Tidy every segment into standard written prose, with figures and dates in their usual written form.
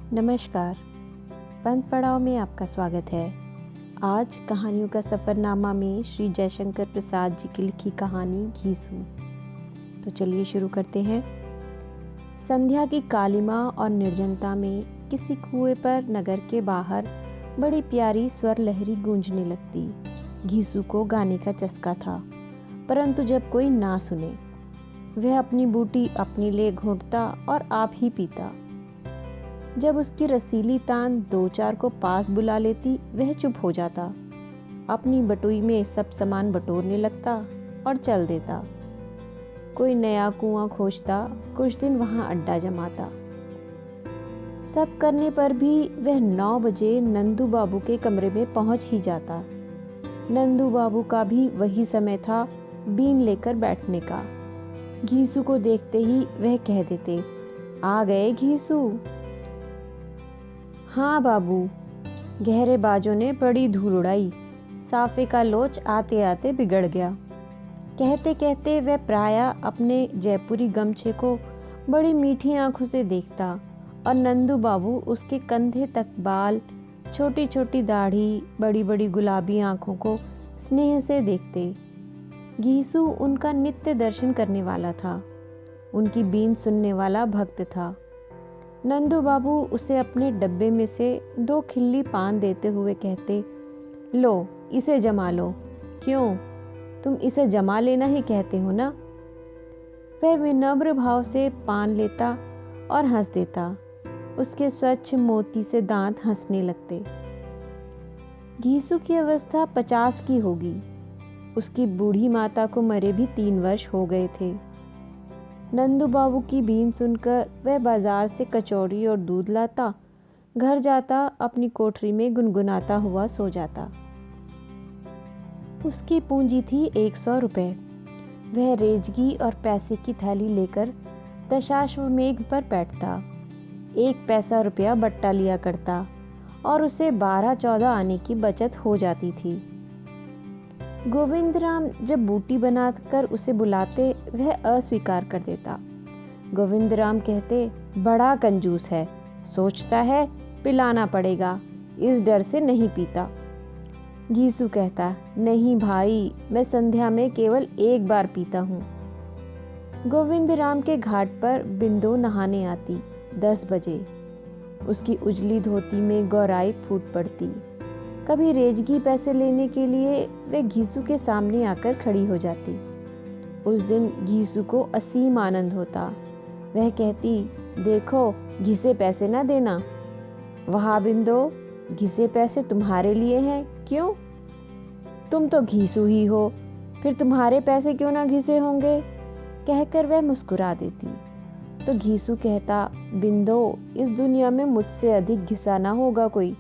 नमस्कार। पंथ पड़ाव में आपका स्वागत है। आज कहानियों का सफ़रनामा में श्री जयशंकर प्रसाद जी की लिखी कहानी घीसू। तो चलिए शुरू करते हैं। संध्या की कालिमा और निर्जनता में किसी कुएं पर नगर के बाहर बड़ी प्यारी स्वर लहरी गूंजने लगती। घीसू को गाने का चस्का था, परंतु जब कोई ना सुने वह अपनी बूटी अपने लिए घोंटता और आप ही पीता। जब उसकी रसीली तान दो चार को पास बुला लेती वह चुप हो जाता, अपनी बटुई में सब सामान बटोरने लगता और चल देता। कोई नया कुआं खोजता, कुछ दिन वहां अड्डा जमाता। सब करने पर भी वह 9 बजे नंदू बाबू के कमरे में पहुंच ही जाता। नंदू बाबू का भी वही समय था बीन लेकर बैठने का। घीसू को देखते ही वह कह देते, आ गए घीसू। हाँ बाबू। गहरे बाजों ने बड़ी धूल उड़ाई, साफे का लोच आते आते बिगड़ गया। कहते कहते वह प्रायः अपने जयपुरी गमछे को बड़ी मीठी आंखों से देखता और नंदू बाबू उसके कंधे तक बाल, छोटी छोटी दाढ़ी, बड़ी बड़ी गुलाबी आंखों को स्नेह से देखते। घीसू उनका नित्य दर्शन करने वाला था, उनकी बीन सुनने वाला भक्त था। नंदू बाबू उसे अपने डब्बे में से 2 खिल्ली पान देते हुए कहते, लो इसे जमा लो। क्यों, तुम इसे जमा लेना ही कहते हो ना। वह विनम्र भाव से पान लेता और हंस देता। उसके स्वच्छ मोती से दांत हंसने लगते। घीसू की अवस्था 50 की होगी। उसकी बूढ़ी माता को मरे भी 3 वर्ष हो गए थे। नंदू बाबू की बीन सुनकर वह बाजार से कचौड़ी और दूध लाता, घर जाता, अपनी कोठरी में गुनगुनाता हुआ सो जाता। उसकी पूंजी थी 100 रुपए। वह रेजगी और पैसे की थैली लेकर दशाश्वमेध पर बैठता। 1 पैसा रुपया बट्टा लिया करता और उसे 12-14 आने की बचत हो जाती थी। गोविंद राम जब बूटी बनाकर उसे बुलाते वह अस्वीकार कर देता। गोविंद राम कहते, बड़ा कंजूस है, सोचता है पिलाना पड़ेगा, इस डर से नहीं पीता। घीसू कहता, नहीं भाई, मैं संध्या में केवल 1 बार पीता हूँ। गोविंद राम के घाट पर बिंदो नहाने आती 10 बजे। उसकी उजली धोती में गौराई फूट पड़ती। कभी रेजगी पैसे लेने के लिए वे घीसू के सामने आकर खड़ी हो जाती। उस दिन घीसू को असीम आनंद होता। वह कहती, देखो घिसे पैसे ना देना। वहाँ बिंदो, घिसे पैसे तुम्हारे लिए हैं। क्यों, तुम तो घीसू ही हो, फिर तुम्हारे पैसे क्यों ना घिसे होंगे। कहकर वह मुस्कुरा देती। तो घीसू कहता, बिंदो, इस दुनिया में मुझसे अधिक घिसा ना होगा कोई,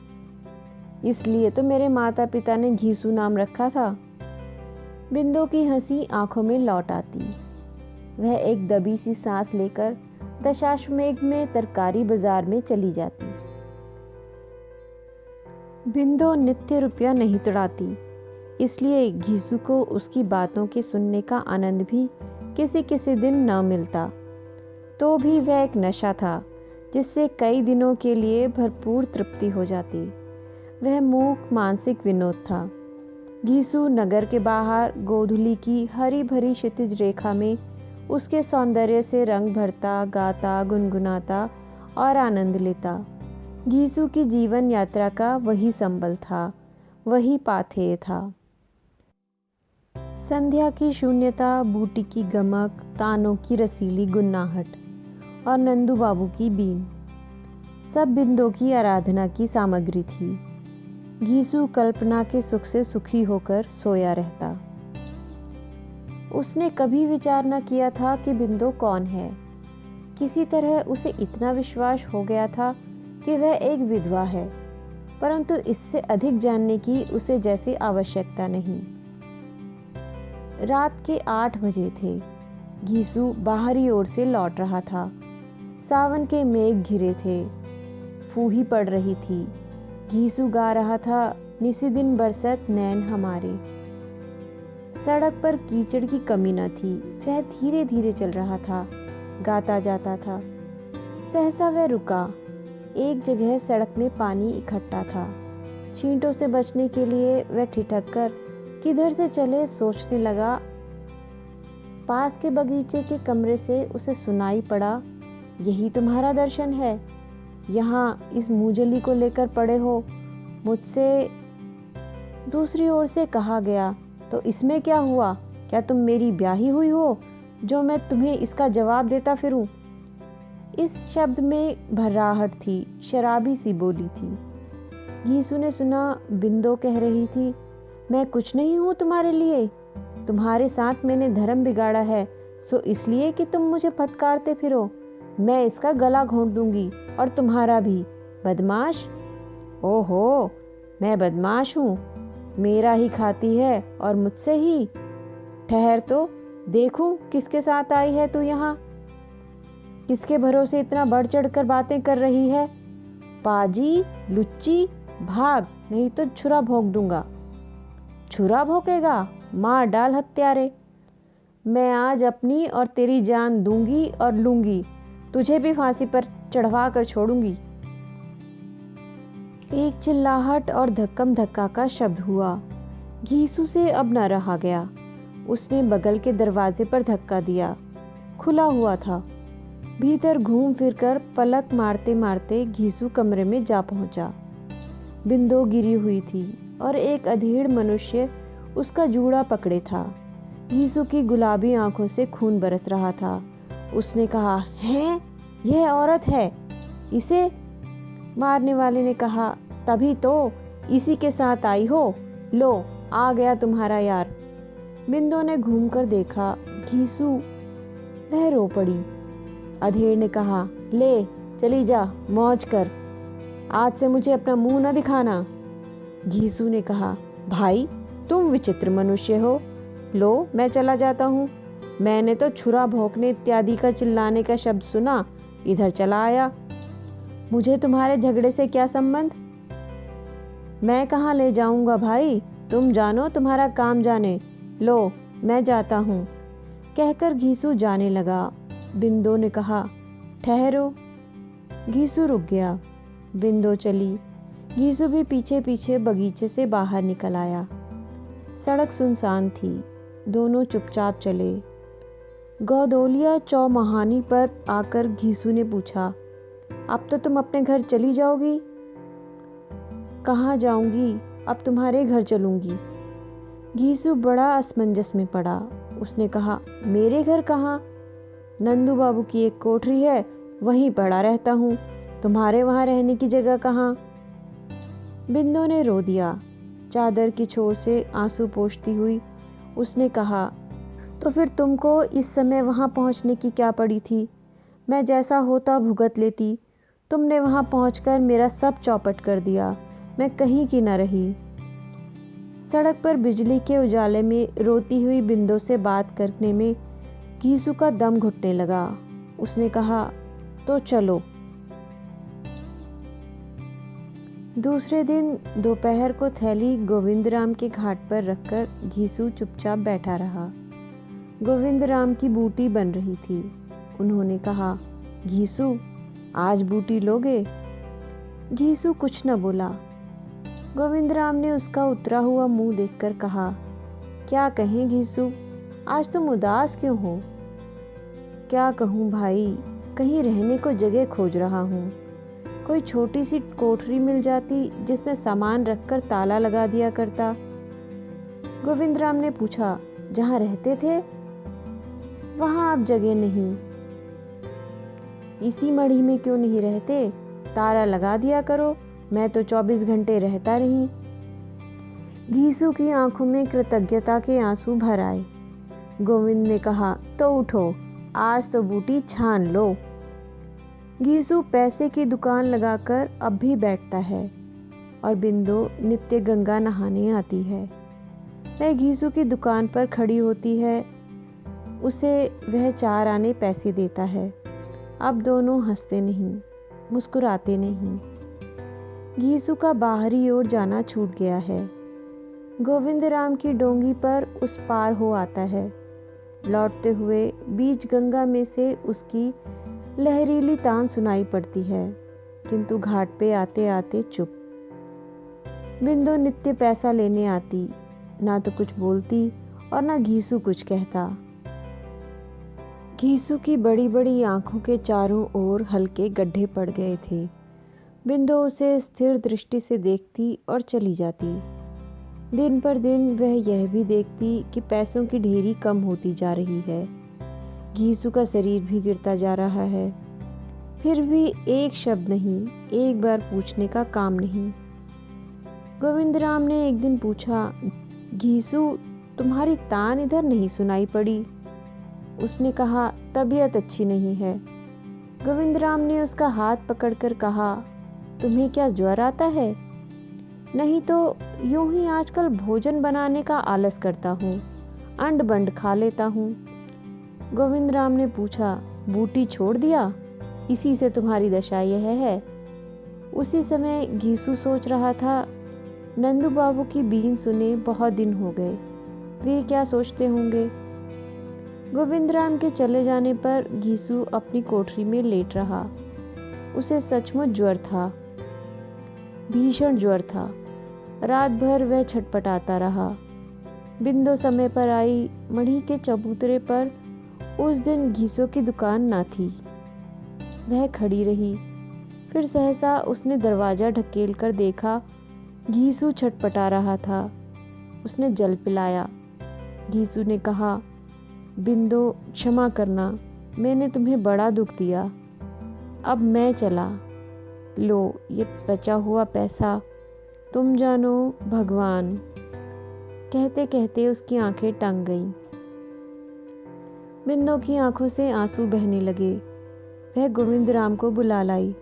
इसलिए तो मेरे माता पिता ने घीसू नाम रखा था। बिंदो की हंसी आंखों में लौट आती। वह एक दबी सी सांस लेकर दशाश्वमेध में तरकारी बाजार में चली जाती। बिंदो नित्य रुपया नहीं तुड़ाती, इसलिए घीसू को उसकी बातों के सुनने का आनंद भी किसी किसी दिन न मिलता। तो भी वह एक नशा था जिससे कई दिनों के लिए भरपूर तृप्ति हो जाती। वह मूक मानसिक विनोद था। घीसू नगर के बाहर गोधूली की हरी भरी क्षितिज रेखा में उसके सौंदर्य से रंग भरता, गाता, गुनगुनाता और आनंद लेता। घीसू की जीवन यात्रा का वही संबल था, वही पाथेय था। संध्या की शून्यता, बूटी की गमक, तानों की रसीली गुन्नाहट और नंदू बाबू की बीन, सब बिंदो की आराधना की सामग्री थी। घीसू कल्पना के सुख से सुखी होकर सोया रहता। उसने कभी विचार न किया था कि बिंदो कौन है। किसी तरह उसे इतना विश्वास हो गया था कि वह एक विधवा है, परंतु इससे अधिक जानने की उसे जैसे आवश्यकता नहीं। रात के 8 बजे थे। घीसू बाहरी ओर से लौट रहा था। सावन के मेघ घिरे थे, फूही पड़ रही थी। घीसू गा रहा था, निसी दिन बरसत नैन हमारे। सड़क पर कीचड़ की कमी न थी। वह धीरे धीरे चल रहा था, गाता जाता था। सहसा वह रुका। एक जगह सड़क में पानी इकट्ठा था। छींटों से बचने के लिए वह ठिठक कर किधर से चले सोचने लगा। पास के बगीचे के कमरे से उसे सुनाई पड़ा, यही तुम्हारा दर्शन है, यहाँ इस मूंजली को लेकर पड़े हो। मुझसे दूसरी ओर से कहा गया, तो इसमें क्या हुआ? क्या तुम मेरी ब्याही हुई हो जो मैं तुम्हें इसका जवाब देता फिरूं? इस शब्द में भर्राहट थी, शराबी सी बोली थी। घीसू ने सुना बिंदो कह रही थी, मैं कुछ नहीं हूँ तुम्हारे लिए, तुम्हारे साथ मैंने धर्म बिगाड़ा है, सो इसलिए कि तुम मुझे फटकारते फिरो। मैं इसका गला घोंट दूंगी और तुम्हारा भी। बदमाश। ओहो, मैं बदमाश हूँ? मेरा ही खाती है और मुझसे ही। ठहर तो देखूं किसके साथ आई है तू यहाँ, किसके भरोसे इतना बढ़ चढ़ कर बातें कर रही है। पाजी, लुच्ची, भाग, नहीं तो छुरा भोंक दूंगा। छुरा भोंकेगा? मार डाल हत्यारे। मैं आज अपनी और तेरी जान दूंगी और लूंगी, तुझे भी फांसी पर चढ़वा कर छोड़ूंगी। एक चिल्लाहट और धक्कम धक्का का शब्द हुआ। घीसू से अब न रहा गया। उसने बगल के दरवाजे पर धक्का दिया। खुला हुआ था। भीतर घूम फिरकर पलक मारते मारते घीसू कमरे में जा पहुंचा। बिंदो गिरी हुई थी और एक अधेड़ मनुष्य उसका जूड़ा पकड़े था। घीसू की गुलाबी आंखों से खून बरस रहा था। उसने कहा, हैं, यह औरत है, इसे? मारने वाले ने कहा, तभी तो इसी के साथ आई हो, लो आ गया तुम्हारा यार। बिंदो ने घूमकर देखा, घीसू। वह रो पड़ी। अधेड़ ने कहा, ले चली जा, मौज कर, आज से मुझे अपना मुंह न दिखाना। घीसू ने कहा, भाई तुम विचित्र मनुष्य हो, लो मैं चला जाता हूँ। मैंने तो छुरा भौंकने इत्यादि का चिल्लाने का शब्द सुना, इधर चला आया। मुझे तुम्हारे झगड़े से क्या संबंध? मैं कहाँ ले जाऊंगा भाई, तुम जानो, तुम्हारा काम जाने। लो मैं जाता हूँ। कहकर घीसू जाने लगा। बिंदो ने कहा, ठहरो। घीसू रुक गया। बिंदो चली। घीसू भी पीछे पीछे बगीचे से बाहर निकल आया। सड़क सुनसान थी। दोनों चुपचाप चले। गौदौलिया चौमहानी पर आकर घीसू ने पूछा, अब तो तुम अपने घर चली जाओगी? कहाँ जाऊंगी, अब तुम्हारे घर चलूंगी। घीसू बड़ा असमंजस में पड़ा। उसने कहा, मेरे घर कहाँ? नंदू बाबू की एक कोठरी है, वहीं पड़ा रहता हूँ, तुम्हारे वहाँ रहने की जगह कहाँ? बिंदो ने रो दिया। चादर की छोर से आंसू पोंछती हुई उसने कहा, तो फिर तुमको इस समय वहाँ पहुँचने की क्या पड़ी थी? मैं जैसा होता भुगत लेती। तुमने वहाँ पहुँचकर मेरा सब चौपट कर दिया। मैं कहीं की न रही। सड़क पर बिजली के उजाले में रोती हुई बिंदो से बात करने में घीसू का दम घुटने लगा। उसने कहा, तो चलो। दूसरे दिन दोपहर को थैली गोविंदराम के घाट पर रखकर घीसू चुपचाप बैठा रहा। गोविंदराम की बूटी बन रही थी। उन्होंने कहा, घीसू आज बूटी लोगे? घीसू कुछ न बोला। गोविंदराम ने उसका उतरा हुआ मुंह देखकर कहा, क्या कहें घीसू, आज तुम उदास क्यों हो? क्या कहूँ भाई, कहीं रहने को जगह खोज रहा हूँ। कोई छोटी सी कोठरी मिल जाती जिसमें सामान रखकर ताला लगा दिया करता। गोविंदराम ने पूछा, जहाँ रहते थे वहाँ अब जगह नहीं? इसी मढ़ी में क्यों नहीं रहते? ताला लगा दिया करो, मैं तो 24 घंटे रहता नहीं। घीसू की आंखों में कृतज्ञता के आंसू भर आए। गोविंद ने कहा, तो उठो, आज तो बूटी छान लो। घीसू पैसे की दुकान लगाकर अब भी बैठता है और बिंदो नित्य गंगा नहाने आती है। वह घीसू की दुकान पर खड़ी होती है। उसे वह 4 आने पैसे देता है। अब दोनों हंसते नहीं, मुस्कुराते नहीं। घीसू का बाहरी ओर जाना छूट गया है। गोविंदराम की डोंगी पर उस पार हो आता है। लौटते हुए बीच गंगा में से उसकी लहरीली तान सुनाई पड़ती है। किंतु घाट पे आते आते चुप। बिंदु नित्य पैसा लेने आती, ना तो कुछ बोलती और ना घीसू कुछ कहता। घीसू की बड़ी बड़ी आंखों के चारों ओर हल्के गड्ढे पड़ गए थे। बिंदु उसे स्थिर दृष्टि से देखती और चली जाती। दिन पर दिन वह यह भी देखती कि पैसों की ढेरी कम होती जा रही है। घीसू का शरीर भी गिरता जा रहा है, फिर भी एक शब्द नहीं, एक बार पूछने का काम नहीं। गोविंदराम ने एक दिन पूछा, घीसू, तुम्हारी तान इधर नहीं सुनाई पड़ी। उसने कहा, तबीयत अच्छी नहीं है। गोविंदराम ने उसका हाथ पकड़कर कहा, तुम्हें क्या ज्वर आता है? नहीं तो यूं ही आजकल भोजन बनाने का आलस करता हूँ, अंड बंड खा लेता हूँ। गोविंदराम ने पूछा, बूटी छोड़ दिया? इसी से तुम्हारी दशा यह है। उसी समय घीसू सोच रहा था, नंदू बाबू की बीन सुने बहुत दिन हो गए, वे क्या सोचते होंगे। गोविंदराम के चले जाने पर घीसू अपनी कोठरी में लेट रहा। उसे सचमुच ज्वर था, भीषण ज्वर था। रात भर वह छटपटाता रहा। बिंदु समय पर आई। मढ़ी के चबूतरे पर उस दिन घीसू की दुकान ना थी। वह खड़ी रही। फिर सहसा उसने दरवाजा ढकेल कर देखा, घीसू छटपटा रहा था। उसने जल पिलाया। घीसू ने कहा, बिंदु, क्षमा करना, मैंने तुम्हें बड़ा दुख दिया। अब मैं चला। लो ये बचा हुआ पैसा, तुम जानो भगवान। कहते कहते उसकी आंखें टंग गईं। बिंदु की आंखों से आंसू बहने लगे। वह गोविंदराम को बुला लाई।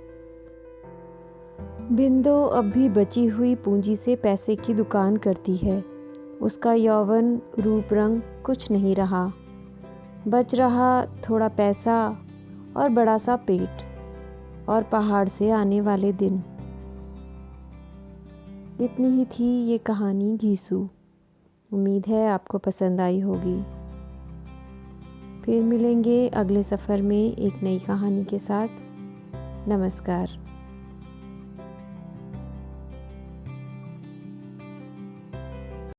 बिंदु अब भी बची हुई पूंजी से पैसे की दुकान करती है। उसका यौवन, रूप रंग कुछ नहीं रहा। बच रहा थोड़ा पैसा और बड़ा सा पेट और पहाड़ से आने वाले दिन। इतनी ही थी ये कहानी घीसू। उम्मीद है आपको पसंद आई होगी। फिर मिलेंगे अगले सफ़र में एक नई कहानी के साथ। नमस्कार।